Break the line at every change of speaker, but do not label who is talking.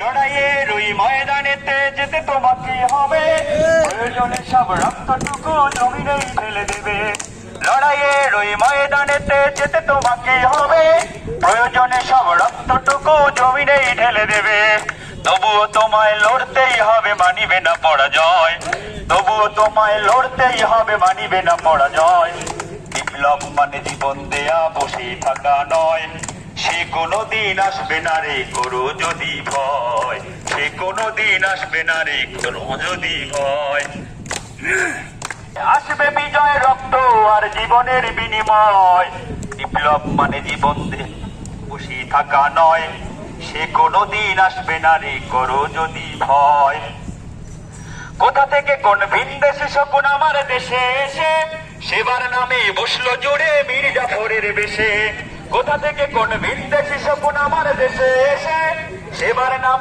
লড়াইয়ের ওই ময়দানেতে যেতে তোমাকে হবে, প্রয়োজনে সব রক্তটুকু জমিনেই ঢেলে দেবে। লড়াইয়ের ওই ময়দানেতে যেতে তোমাকে হবে, প্রয়োজনে সব রক্তটুকু জমিনেই ঢেলে দেবে। তবুও তোমায় লড়তেই হবে, মানিবে না পরাজয়। তবুও তোমায় লড়তেই হবে, মানিবে না পরাজয়। বিপ্লব মানে জীবন দেয়া, বসে থাকা নয়। সে কোনদিন আসবে না রে, করো যদি ভয়। সে কোনদিন আসবে না রে, করো যদি ভয়। আসবে বিজয়, রক্ত আর জীবনের বিনিময়। বিপ্লব মানে জীবন দিয়ে বসে থাকা নয়। সে কোনদিন আসবে না রে, করো যদি ভয়। কোথা থেকে কোন ভিন দেশে শকুন আমার দেশে এসে, সেবার নামে বসলো জুড়ে মীর জাফরের বেশে। কোথা থেকে কোন ভিন দেশে শকুন আমার দেশে এসে, সেবার নামে